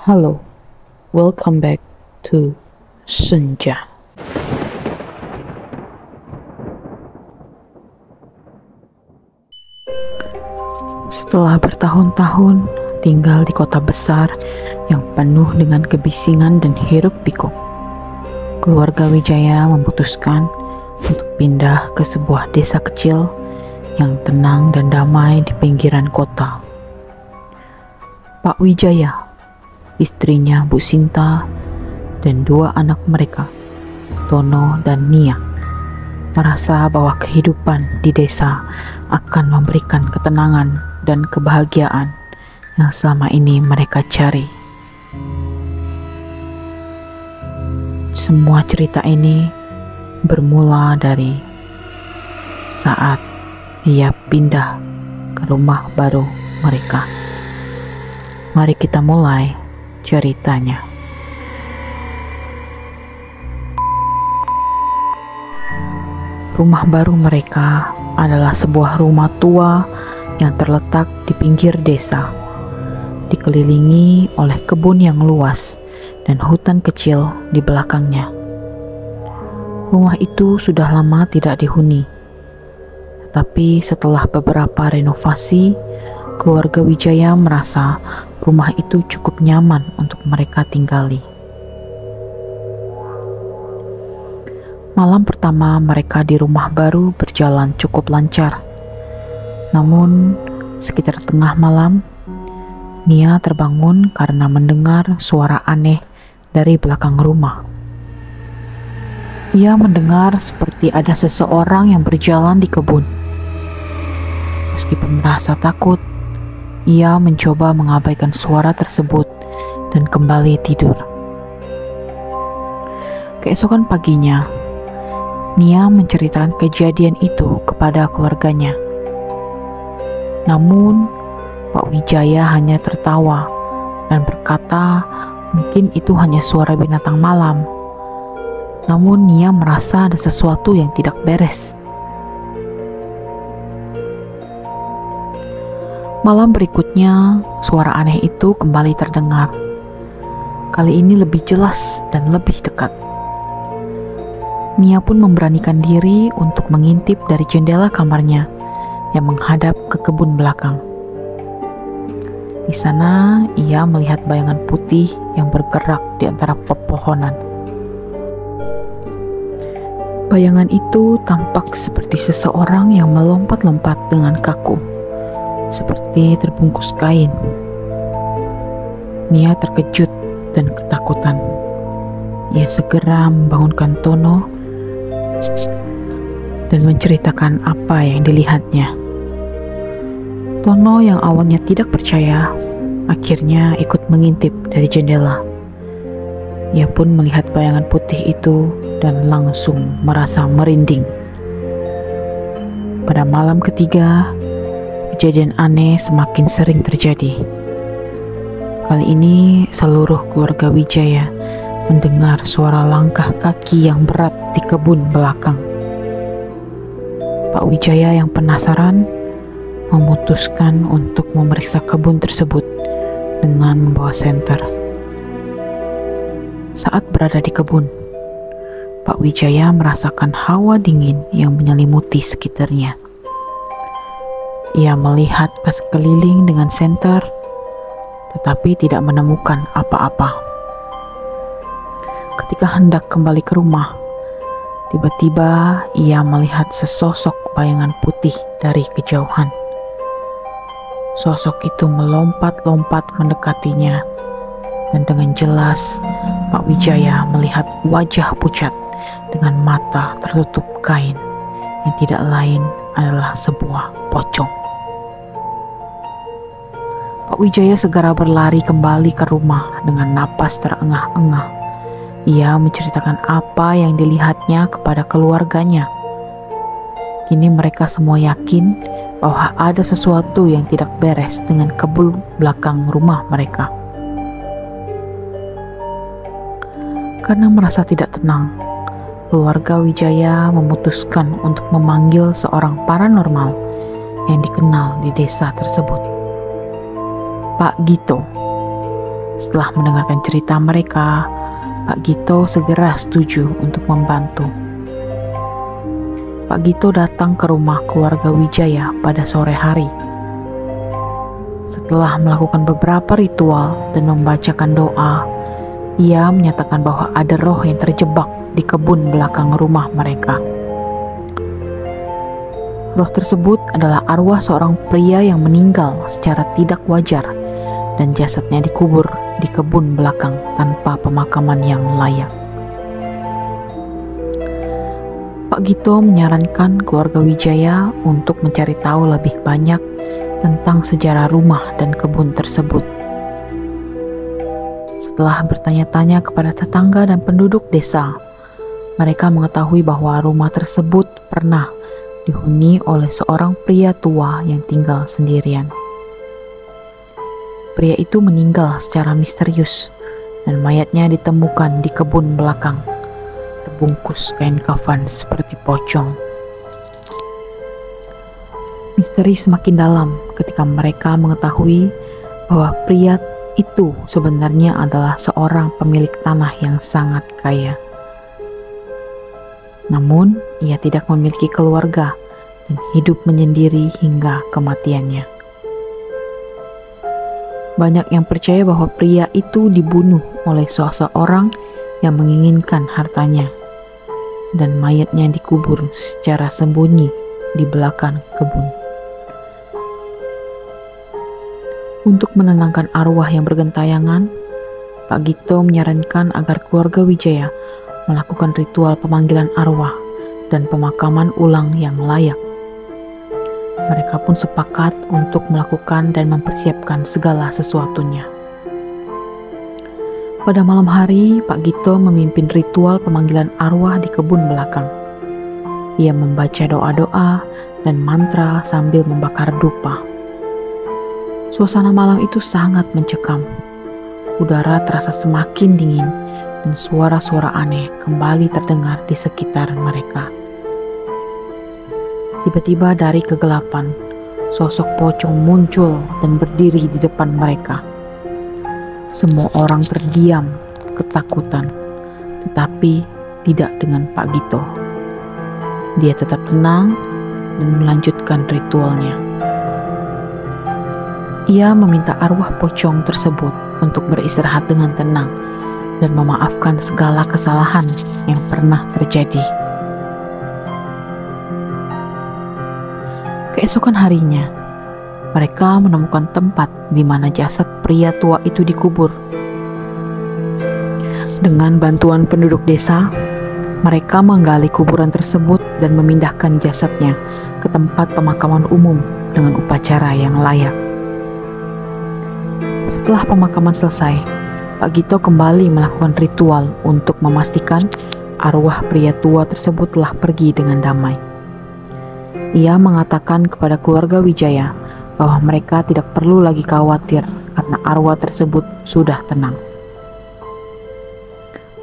Hello, welcome back to Senja. Setelah bertahun-tahun tinggal di kota besar yang penuh dengan kebisingan dan hiruk-pikuk, keluarga Wijaya memutuskan untuk pindah ke sebuah desa kecil yang tenang dan damai di pinggiran kota. Pak Wijaya, istrinya Bu Sinta, dan dua anak mereka, Tono dan Nia, merasa bahwa kehidupan di desa akan memberikan ketenangan dan kebahagiaan yang selama ini mereka cari. Semua cerita ini bermula dari saat dia pindah ke rumah baru mereka. Mari kita mulai ceritanya. Rumah baru mereka adalah sebuah rumah tua yang terletak di pinggir desa, dikelilingi oleh kebun yang luas dan hutan kecil di belakangnya. Rumah itu sudah lama tidak dihuni, tapi setelah beberapa renovasi, keluarga Wijaya merasa rumah itu cukup nyaman untuk mereka tinggali. Malam pertama mereka di rumah baru berjalan cukup lancar. Namun, sekitar tengah malam, Nia terbangun karena mendengar suara aneh dari belakang rumah. Ia mendengar seperti ada seseorang yang berjalan di kebun. Meskipun merasa takut, ia mencoba mengabaikan suara tersebut dan kembali tidur. Keesokan paginya, Nia menceritakan kejadian itu kepada keluarganya. Namun, Pak Wijaya hanya tertawa dan berkata mungkin itu hanya suara binatang malam. Namun Nia merasa ada sesuatu yang tidak beres. Malam berikutnya, suara aneh itu kembali terdengar. Kali ini lebih jelas dan lebih dekat. Nia pun memberanikan diri untuk mengintip dari jendela kamarnya yang menghadap ke kebun belakang. Di sana, ia melihat bayangan putih yang bergerak di antara pepohonan. Bayangan itu tampak seperti seseorang yang melompat-lompat dengan kaku, seperti terbungkus kain. Nia terkejut dan ketakutan. Ia segera membangunkan Tono dan menceritakan apa yang dilihatnya. Tono yang awalnya tidak percaya, akhirnya ikut mengintip dari jendela. Ia pun melihat bayangan putih itu dan langsung merasa merinding. Pada malam ketiga, kejadian aneh semakin sering terjadi. Kali ini seluruh keluarga Wijaya mendengar suara langkah kaki yang berat di kebun belakang. Pak Wijaya yang penasaran memutuskan untuk memeriksa kebun tersebut dengan membawa senter. Saat berada di kebun, Pak Wijaya merasakan hawa dingin yang menyelimuti sekitarnya. Ia melihat ke sekeliling dengan senter, tetapi tidak menemukan apa-apa. Ketika hendak kembali ke rumah, tiba-tiba ia melihat sesosok bayangan putih dari kejauhan. Sosok itu melompat-lompat mendekatinya, dan dengan jelas Pak Wijaya melihat wajah pucat dengan mata tertutup kain yang tidak lain adalah sebuah pocong. Pak Wijaya segera berlari kembali ke rumah dengan napas terengah-engah. Ia menceritakan apa yang dilihatnya kepada keluarganya. Kini mereka semua yakin bahwa ada sesuatu yang tidak beres dengan kebun belakang rumah mereka. Karena merasa tidak tenang, keluarga Wijaya memutuskan untuk memanggil seorang paranormal yang dikenal di desa tersebut, Pak Gito. Setelah mendengarkan cerita mereka, Pak Gito segera setuju untuk membantu. Pak Gito datang ke rumah keluarga Wijaya pada sore hari. Setelah melakukan beberapa ritual dan membacakan doa, ia menyatakan bahwa ada roh yang terjebak di kebun belakang rumah mereka. Roh tersebut adalah arwah seorang pria yang meninggal secara tidak wajar dan jasadnya dikubur di kebun belakang tanpa pemakaman yang layak. Pak Gito menyarankan keluarga Wijaya untuk mencari tahu lebih banyak tentang sejarah rumah dan kebun tersebut. Setelah bertanya-tanya kepada tetangga dan penduduk desa, mereka mengetahui bahwa rumah tersebut pernah dihuni oleh seorang pria tua yang tinggal sendirian. Pria itu meninggal secara misterius dan mayatnya ditemukan di kebun belakang, terbungkus kain kafan seperti pocong. Misteri semakin dalam ketika mereka mengetahui bahwa pria itu sebenarnya adalah seorang pemilik tanah yang sangat kaya. Namun, ia tidak memiliki keluarga dan hidup menyendiri hingga kematiannya. Banyak yang percaya bahwa pria itu dibunuh oleh seseorang yang menginginkan hartanya, dan mayatnya dikubur secara sembunyi di belakang kebun. Untuk menenangkan arwah yang bergentayangan, Pak Gito menyarankan agar keluarga Wijaya melakukan ritual pemanggilan arwah dan pemakaman ulang yang layak. Mereka pun sepakat untuk melakukan dan mempersiapkan segala sesuatunya. Pada malam hari, Pak Gito memimpin ritual pemanggilan arwah di kebun belakang. Ia membaca doa-doa dan mantra sambil membakar dupa. Suasana malam itu sangat mencekam. Udara terasa semakin dingin dan suara-suara aneh kembali terdengar di sekitar mereka. Tiba-tiba dari kegelapan, sosok pocong muncul dan berdiri di depan mereka. Semua orang terdiam, ketakutan, tetapi tidak dengan Pak Gito. Dia tetap tenang dan melanjutkan ritualnya. Ia meminta arwah pocong tersebut untuk beristirahat dengan tenang dan memaafkan segala kesalahan yang pernah terjadi. Keesokan harinya, mereka menemukan tempat di mana jasad pria tua itu dikubur. Dengan bantuan penduduk desa, mereka menggali kuburan tersebut dan memindahkan jasadnya ke tempat pemakaman umum dengan upacara yang layak. Setelah pemakaman selesai, Pak Gito kembali melakukan ritual untuk memastikan arwah pria tua tersebut telah pergi dengan damai. Ia mengatakan kepada keluarga Wijaya bahwa mereka tidak perlu lagi khawatir karena arwah tersebut sudah tenang.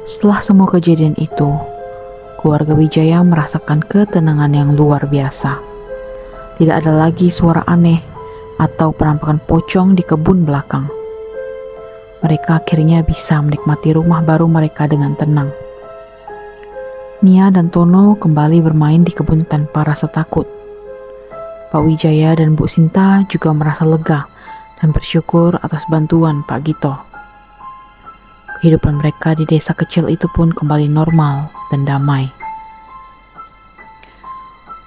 Setelah semua kejadian itu, keluarga Wijaya merasakan ketenangan yang luar biasa. Tidak ada lagi suara aneh atau penampakan pocong di kebun belakang. Mereka akhirnya bisa menikmati rumah baru mereka dengan tenang. Nia dan Tono kembali bermain di kebun tanpa rasa takut. Pak Wijaya dan Bu Sinta juga merasa lega dan bersyukur atas bantuan Pak Gito. Kehidupan mereka di desa kecil itu pun kembali normal dan damai.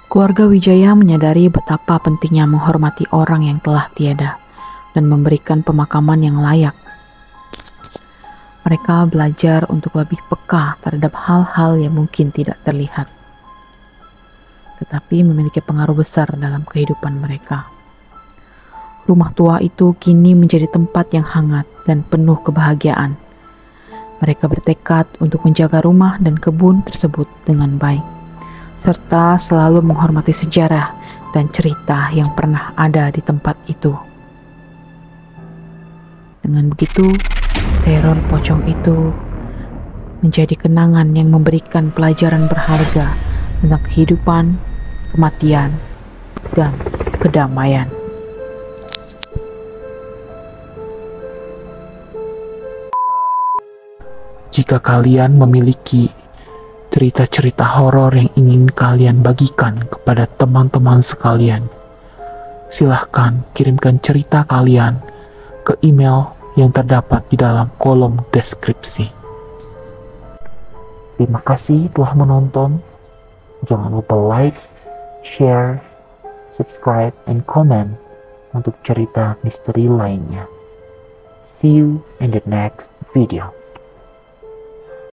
Keluarga Wijaya menyadari betapa pentingnya menghormati orang yang telah tiada dan memberikan pemakaman yang layak. Mereka belajar untuk lebih peka terhadap hal-hal yang mungkin tidak terlihat, tetapi memiliki pengaruh besar dalam kehidupan mereka. Rumah tua itu kini menjadi tempat yang hangat dan penuh kebahagiaan. Mereka bertekad untuk menjaga rumah dan kebun tersebut dengan baik, serta selalu menghormati sejarah dan cerita yang pernah ada di tempat itu. Dengan begitu, teror pocong itu menjadi kenangan yang memberikan pelajaran berharga tentang kehidupan, kematian, dan kedamaian. Jika kalian memiliki cerita-cerita horor yang ingin kalian bagikan kepada teman-teman sekalian, silahkan kirimkan cerita kalian ke email yang terdapat di dalam kolom deskripsi. Terima kasih telah menonton. Jangan lupa like, share, subscribe, and comment untuk cerita misteri lainnya. See you in the next video.